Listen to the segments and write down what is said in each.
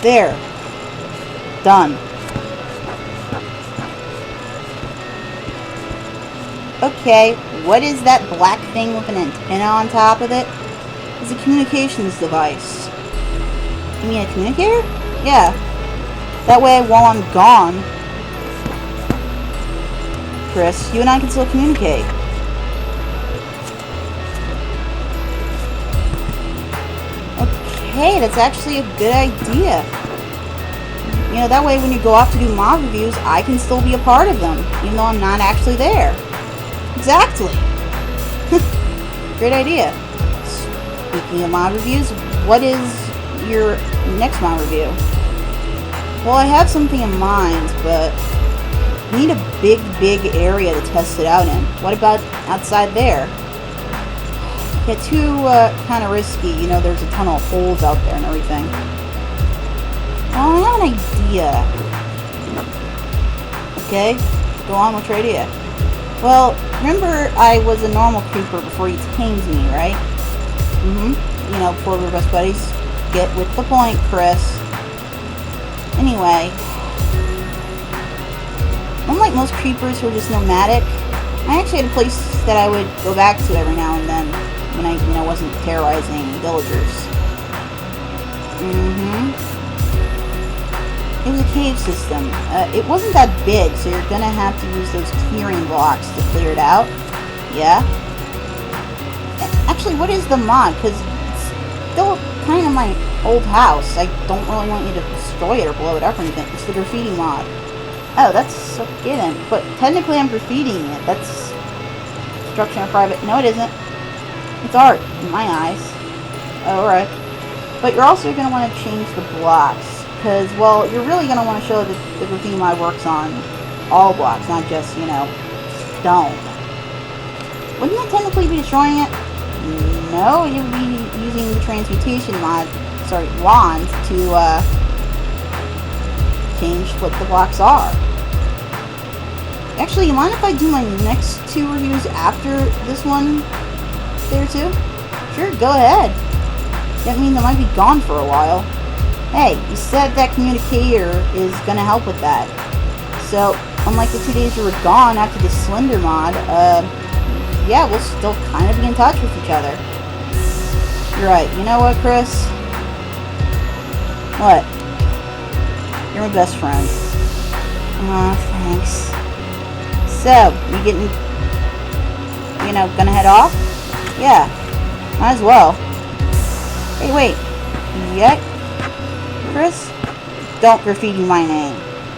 There. Done. Okay, what is that black thing with an antenna on top of it? It's a communications device. You mean a communicator? Yeah. That way, while I'm gone, Chris, you and I can still communicate. Okay, that's actually a good idea. You know, that way when you go off to do mod reviews, I can still be a part of them, even though I'm not actually there. Exactly. Great idea. Speaking of mod reviews, what is your next mod review? Well, I have something in mind, but we need a big area to test it out in. What about outside there? Yeah, too kind of risky. You know, there's a ton of holes out there and everything. Well, I have an idea. Okay, go on, what's your idea? Well, remember I was a normal creeper before you tamed me, right? You know, before we were best buddies. Get with the point, Chris. Anyway, unlike most creepers who are just nomadic, I actually had a place that I would go back to every now and then when I, you know, wasn't terrorizing villagers. It was a cave system. It wasn't that big, so you're gonna have to use those clearing blocks to clear it out. Yeah? Actually, what is the mod? Because it's still kind of my old house. I don't really want you to destroy it or blow it up or anything. It's the graffiti mod. Oh, that's okay then. But technically I'm graffitiing it. That's destruction of private... No, it isn't. It's art, in my eyes. Oh, alright. But you're also going to want to change the blocks. Because, well, you're really going to want to show that the graffiti mod works on all blocks, not just, you know, stone. Wouldn't that technically be destroying it? No, you would be using the transmutation mod, wand, to change what the blocks are. Actually, you mind if I do my next 2 reviews after this one there too? Sure, go ahead. That means I might be gone for a while. Hey, you said that communicator is gonna help with that. So, unlike the 2 days you were gone after the Slender mod, yeah, we'll still kind of be in touch with each other. You're right. You know what, Chris? What? You're my best friend. Aw, thanks. So, you getting, you know, gonna head off? Yeah, might as well. Hey, wait. Yet? Chris? Don't graffiti my name.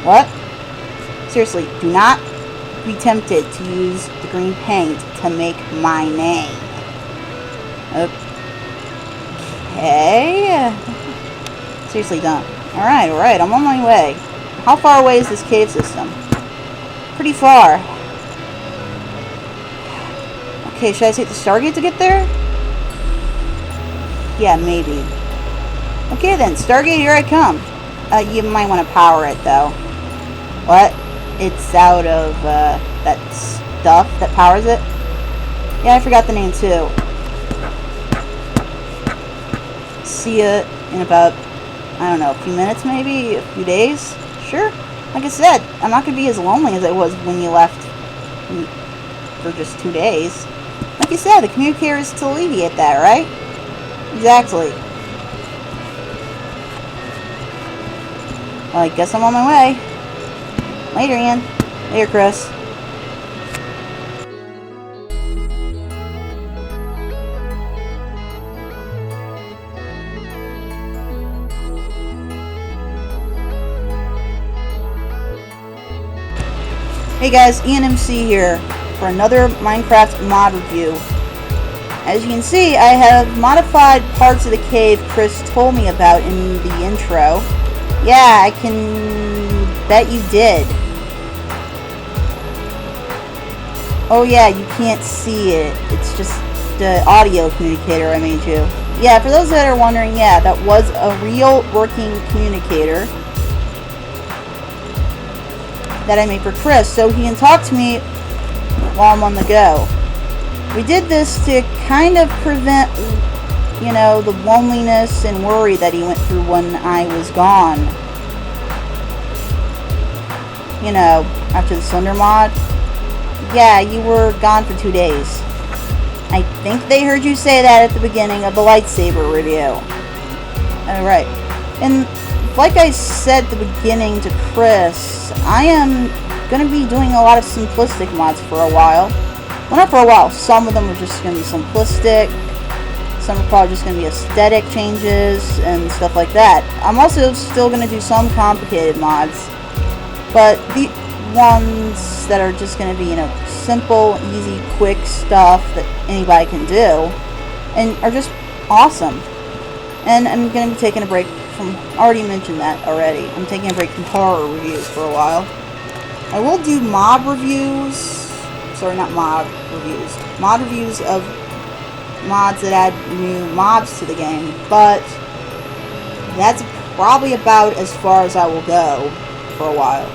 What? Seriously, do not be tempted to use the green paint to make my name. Okay. Seriously, don't. Alright, I'm on my way. How far away is this cave system? Pretty far. Okay, should I take the Stargate to get there? Yeah, maybe. Okay then, Stargate, here I come. You might want to power it, though. What? It's out of, that stuff that powers it? Yeah, I forgot the name, too. See ya in about, I don't know, a few minutes, maybe? A few days? Sure. Like I said, I'm not gonna be as lonely as I was when you left for just 2 days. Like you said, the communicator is to alleviate that, right? Exactly. Well, I guess I'm on my way. Later, Ian. Later, Chris. Hey guys, Ian MC here for another Minecraft mod review. As you can see, I have modified parts of the cave Chris told me about in the intro. Yeah, I can bet you did. Oh yeah, you can't see it. It's just the audio communicator I made you. Yeah, for those that are wondering, yeah, that was a real working communicator that I made for Chris, so he can talk to me while I'm on the go. We did this to kind of prevent you know, the loneliness and worry that he went through when I was gone. You know, after the Slender mod. Yeah, you were gone for 2 days. I think they heard you say that at the beginning of the lightsaber review. Alright. And like I said at the beginning to Chris, I am going to be doing a lot of simplistic mods for a while. Well, not for a while. Some of them are just going to be simplistic. Some are probably just going to be aesthetic changes and stuff like that. I'm also still going to do some complicated mods. But the ones that are just going to be, you know, simple, easy, quick stuff that anybody can do. And are just awesome. And I'm going to be taking a break from... I already mentioned that already. I'm taking a break from horror reviews for a while. I will do mob reviews. Sorry, not mob reviews. Mod reviews of mods that add new mobs to the game. But that's probably about as far as I will go for a while.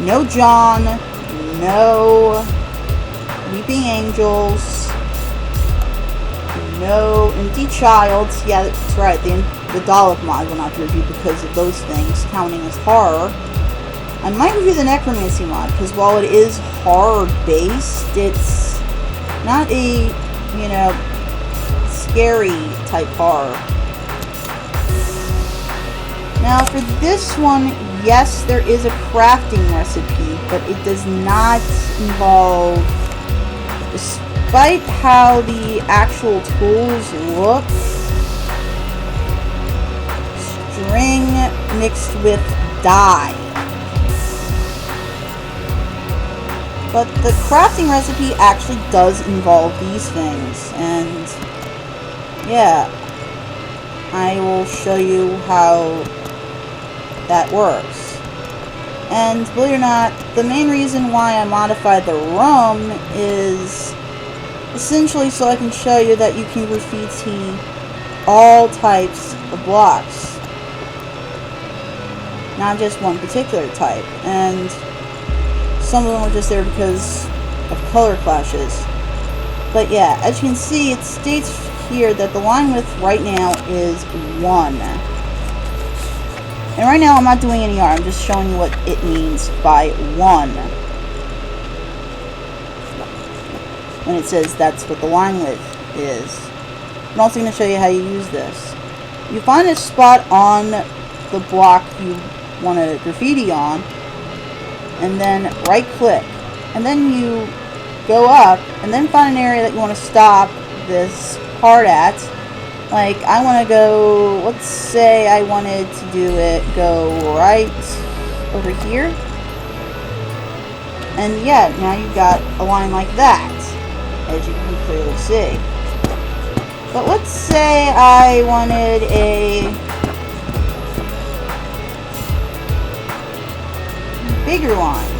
No John. No Weeping Angels. No Empty Childs. Yeah, that's right. The Dalek mod will not be reviewed because of those things, counting as horror. I might review the Necromancy mod, because while it is horror-based, it's not a, you know, scary type horror. Now, for this one, yes, there is a crafting recipe, but it does not involve, despite how the actual tools look, string mixed with dye. But the crafting recipe actually does involve these things, and yeah, I will show you how that works. And believe it or not, the main reason why I modified the room is essentially so I can show you that you can graffiti all types of blocks, not just one particular type. And some of them are just there because of color clashes. But yeah, as you can see, it states here that the line width right now is 1. And right now I'm not doing any art, I'm just showing you what it means by 1. When it says that's what the line width is. I'm also going to show you how you use this. You find a spot on the block you want to graffiti on, and then right click, and then you go up and then find an area that you want to stop this part at. Like, I want to go, let's say I wanted to do it, go right over here, and yeah, now you've got a line like that, as you can clearly see. But let's say I wanted a bigger line.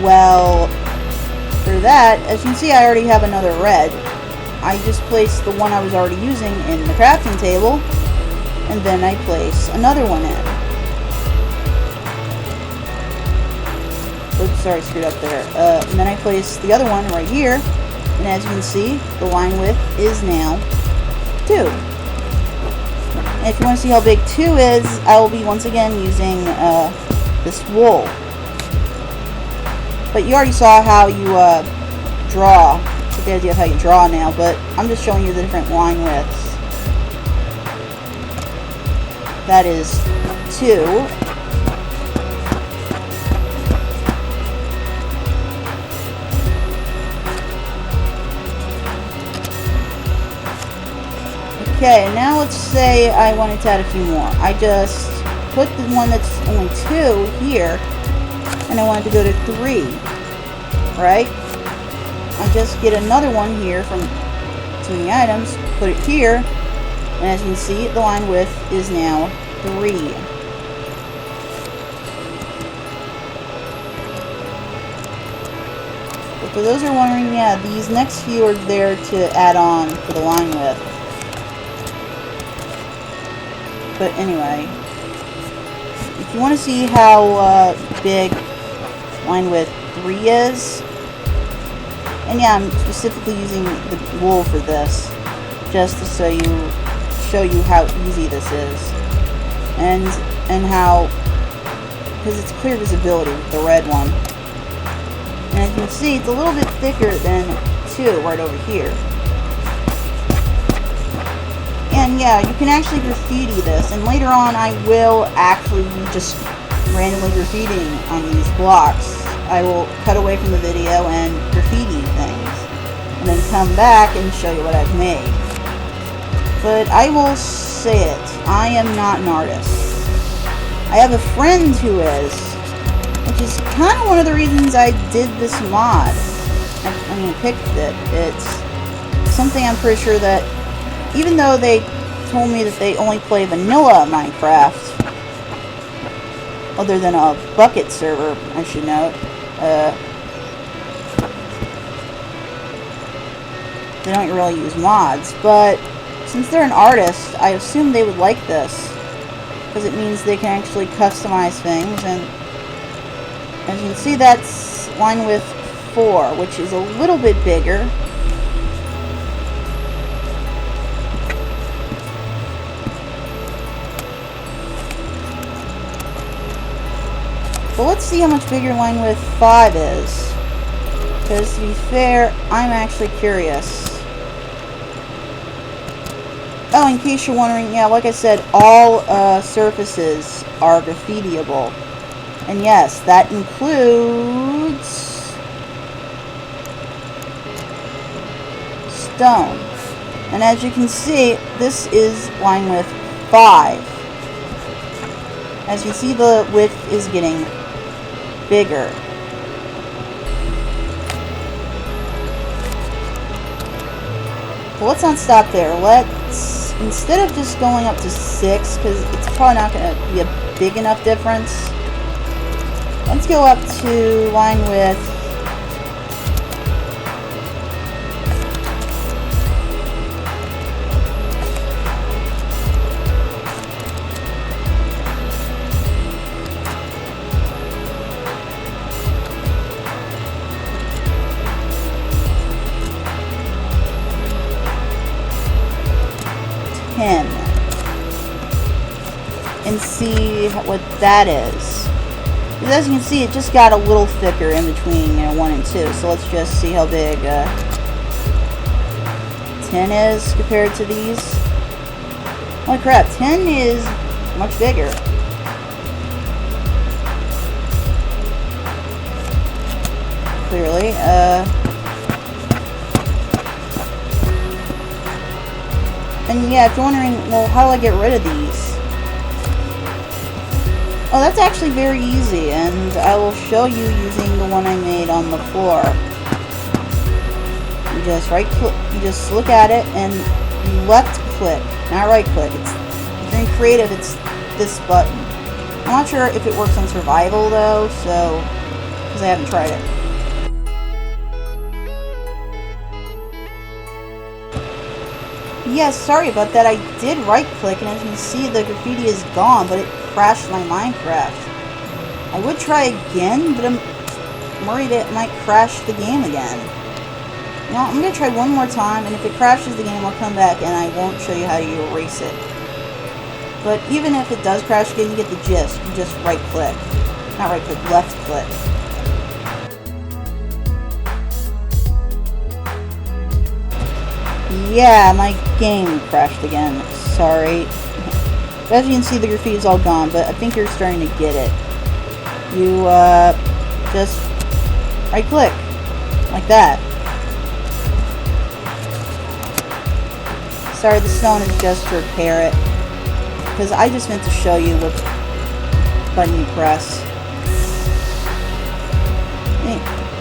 Well, for that, as you can see, I already have another red. I just placed the one I was already using in the crafting table, and then I place another one in. Oops, sorry, screwed up there. And then I place the other one right here, and as you can see, the line width is now 2. And if you want to see how big 2 is, I will be once again using this wool. But you already saw how you draw. Get the idea of how you draw now, but I'm just showing you the different line widths. That is 2. Okay, now let's say I wanted to add a few more. I just put the one that's only 2 here, and I wanted to go to 3, right? I just get another one here from tuning items, put it here, and as you can see, the line width is now 3. But for those who are wondering, yeah, these next few are there to add on for the line width. But anyway, if you want to see how big line width 3 is, And yeah, I'm specifically using the wool for this, just to show you how easy this is, and how, because it's clear visibility with the red one. And as you can see, it's a little bit thicker than 2 right over here. And yeah, you can actually graffiti this, and later on I will actually be just randomly graffitiing on these blocks. I will cut away from the video and graffiti things, and then come back and show you what I've made. But I will say it, I am not an artist. I have a friend who is, which is kind of one of the reasons I did this mod. I mean, picked it. It's something I'm pretty sure that, even though they told me that they only play vanilla Minecraft, other than a bucket server, I should note, they don't really use mods, but since they're an artist, I assume they would like this, because it means they can actually customize things. And as you can see, that's line width 4, which is a little bit bigger. But let's see how much bigger line width 5 is, because to be fair, I'm actually curious. Oh, in case you're wondering, yeah, like I said, all surfaces are graffitiable. And yes, that includes stone. And as you can see, this is line width 5. As you see, the width is getting bigger. But let's not stop there. Let's, instead of just going up to 6, because it's probably not going to be a big enough difference, let's go up to line width 10 and see what that is. Because as you can see, it just got a little thicker in between 1 and 2. So let's just see how big 10 is compared to these. Holy crap, 10 is much bigger. Clearly. And yeah, if you're wondering, well, how do I get rid of these? Oh, that's actually very easy, and I will show you using the one I made on the floor. You just right click, you just look at it and left click, not right click. It's, if you're in creative, it's this button. I'm not sure if it works on survival though, so, because I haven't tried it. Yes, sorry about that. I did right click, and as you can see, the graffiti is gone, but it crashed my Minecraft. I would try again, but I'm worried it might crash the game again. You know, I'm going to try one more time, and if it crashes the game, I'll come back and I won't show you how you erase it. But even if it does crash again, you get the gist. You just right click. Not right click, left click. Yeah, my game crashed again. Sorry. But as you can see, the graffiti is all gone, but I think you're starting to get it. You, just right click. Like that. Sorry, the stone is just to repair it. Because I just meant to show you what button you press.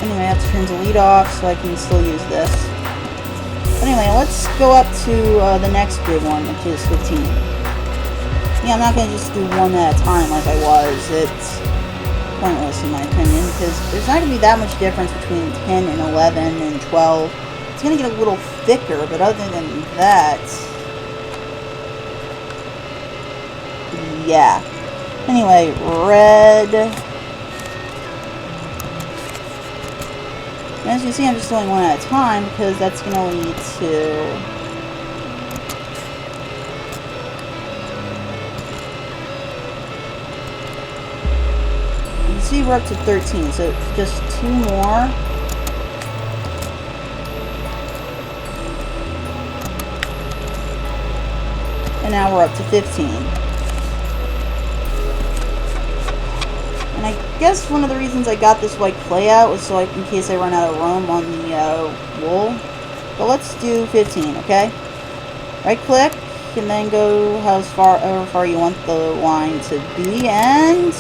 Anyway, I have to turn delete off so I can still use this. Anyway, let's go up to the next big one, which is 15. Yeah, I'm not going to just do one at a time like I was. It's pointless in my opinion, because there's not going to be that much difference between 10 and 11 and 12. It's going to get a little thicker, but other than that, yeah. Anyway, red. And as you can see, I'm just doing one at a time because that's going to lead to... You can see we're up to 13, so just 2 more. And now we're up to 15. And I guess one of the reasons I got this white clay out was so in case I run out of room on the wool. But let's do 15, okay? Right click, and then go however far you want the line to be. And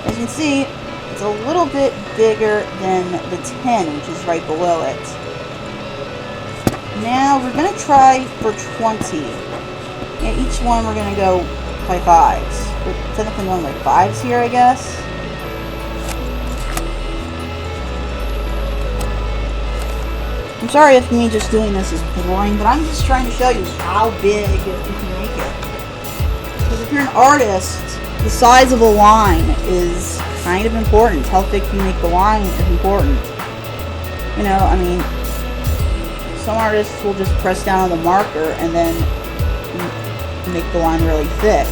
as you can see, it's a little bit bigger than the 10, which is right below it. Now we're going to try for 20. Yeah, each one we're going to go by 5s. We're technically going by 5s here, I guess. I'm sorry if me just doing this is boring, but I'm just trying to show you how big you can make it. Because if you're an artist, the size of a line is kind of important. How thick you make the line is important. You know, I mean, some artists will just press down on the marker and then make the line really thick.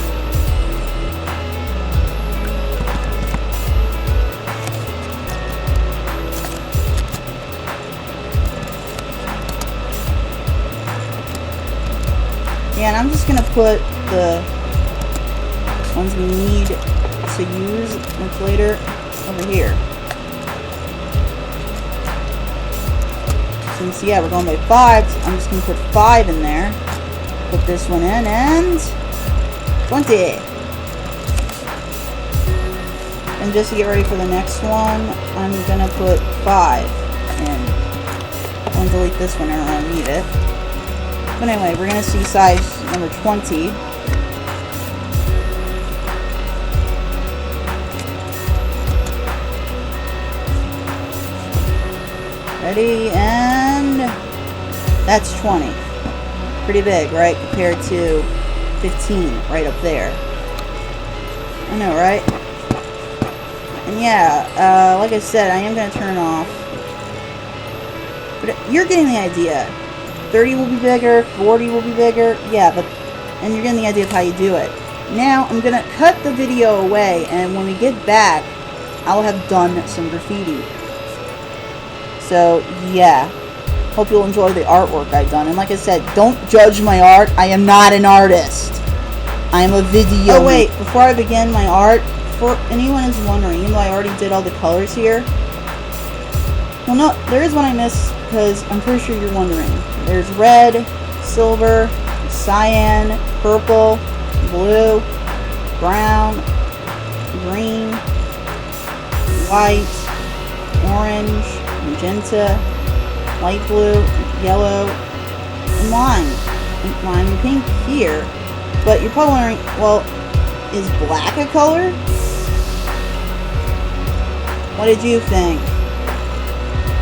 Yeah, and I'm just going to put the ones we need to use much later over here. Since, yeah, we're going by 5s, I'm just going to put 5 in there. Put this one in, and 20. And just to get ready for the next one, I'm going to put 5 in. I'm going to delete this one, I don't really need it. But anyway, we're going to see size number 20. Ready, and that's 20. Pretty big, right? Compared to 15 right up there. I know, right? And yeah, like I said, I am going to turn it off. But you're getting the idea. 30 will be bigger, 40 will be bigger, yeah, but, and you're getting the idea of how you do it. Now, I'm going to cut the video away, and when we get back, I'll have done some graffiti. So, yeah. Hope you'll enjoy the artwork I've done. And like I said, don't judge my art. I am not an artist. I am a video. Oh wait, before I begin my art, for anyone who's wondering, even though I already did all the colors here, well, no, there is one I missed because I'm pretty sure you're wondering. There's red, silver, cyan, purple, blue, brown, green, white, orange, magenta, light blue, yellow, and lime and pink here. But you're probably wondering, well, is black a color? What did you think?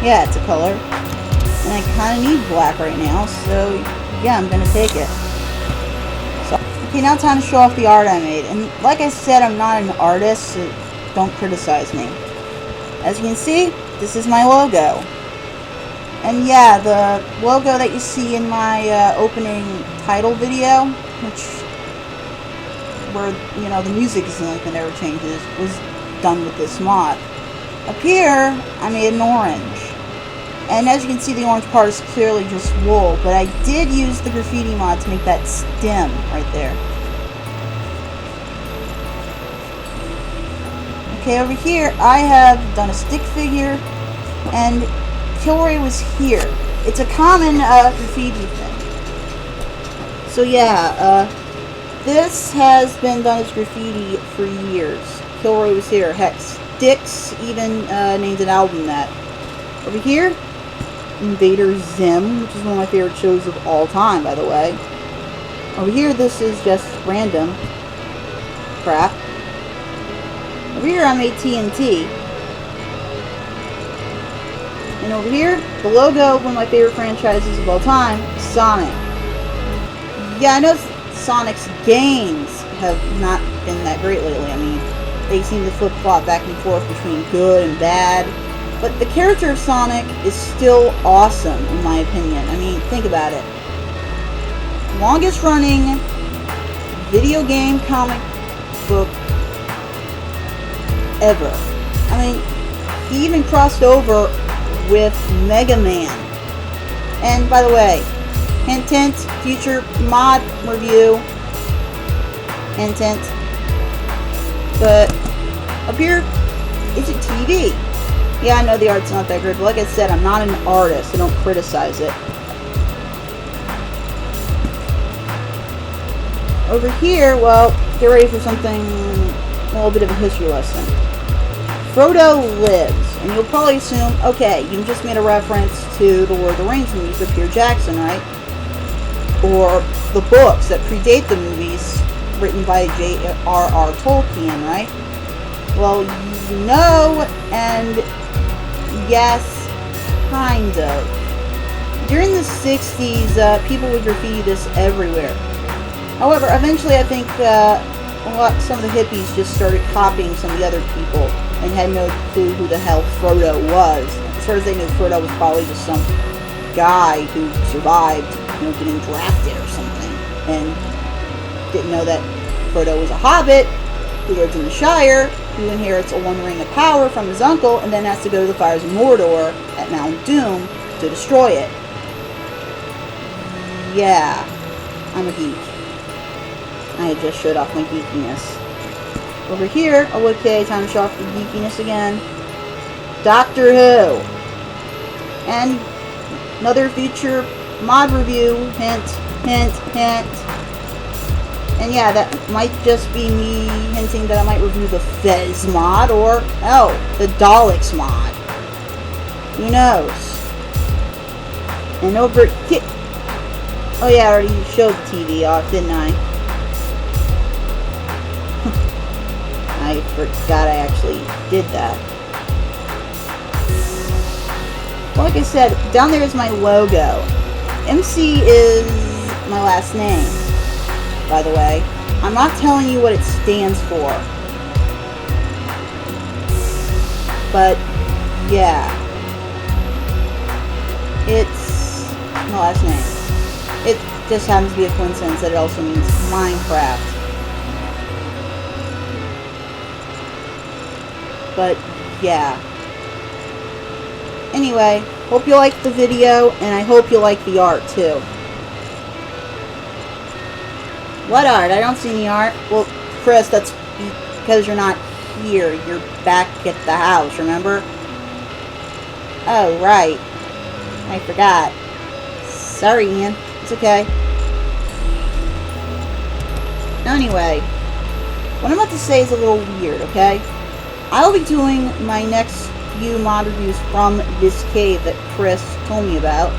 Yeah, it's a color. And I kind of need black right now, so yeah, I'm going to take it. So, okay, now time to show off the art I made. And like I said, I'm not an artist, so don't criticize me. As you can see, this is my logo. And yeah, the logo that you see in my opening title video, where, you know, the music is the only thing that never changes, was done with this mod. Up here, I made an orange. And as you can see, the orange part is clearly just wool, but I did use the graffiti mod to make that stem right there. Okay, over here, I have done a stick figure, and Kilroy was here. It's a common graffiti thing. So yeah, this has been done as graffiti for years. Kilroy was here. Heck, Styx even named an album that. Over here, Invader Zim, which is one of my favorite shows of all time, by the way. Over here, this is just random crap. Over here, I made TNT. And over here, the logo of one of my favorite franchises of all time, Sonic. Yeah, I know Sonic's games have not been that great lately. I mean, they seem to flip-flop back and forth between good and bad. But the character of Sonic is still awesome, in my opinion. I mean, think about it. Longest running video game comic book ever. I mean, he even crossed over with Mega Man. And by the way, hint hint, future mod review. Hint hint. But up here, it's a TV. Yeah, I know the art's not that great, but like I said, I'm not an artist, so don't criticize it. Over here, well, get ready for something, a little bit of a history lesson. Frodo lives, and you'll probably assume, okay, you just made a reference to the Lord of the Rings movies with Peter Jackson, right? Or the books that predate the movies written by J.R.R. Tolkien, right? Well, you know, and yes, kind of. During the 60s, people would graffiti this everywhere. However, eventually I think some of the hippies just started copying some of the other people and had no clue who the hell Frodo was. As far as they knew, Frodo was probably just some guy who survived, getting drafted or something, and didn't know that Frodo was a hobbit who lives in the Shire, who inherits a one ring of power from his uncle, and then has to go to the fires of Mordor at Mount Doom to destroy it. Yeah, I'm a geek. I had just showed off my geekiness. Over here, oh okay, time to show off the geekiness again. Doctor Who. And another future mod review, hint, hint, hint. And yeah, that might just be me hinting that I might review the Fez mod, or, oh, the Daleks mod. Who knows? And over here, oh yeah, I already showed the TV off, didn't I? I forgot I actually did that. Well, like I said, down there is my logo. MC is my last name, by the way. I'm not telling you what it stands for. But, yeah. It's my last name. It just happens to be a coincidence that it also means Minecraft. But, yeah. Anyway, hope you liked the video, and I hope you like the art, too. What art? I don't see any art. Well, Chris, that's because you're not here. You're back at the house, remember? Oh, right. I forgot. Sorry, Ian. It's okay. Anyway, what I'm about to say is a little weird, okay? I'll be doing my next few mod reviews from this cave that Chris told me about.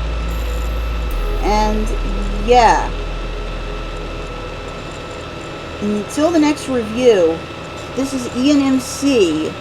And, yeah. Until the next review, this is Ian MC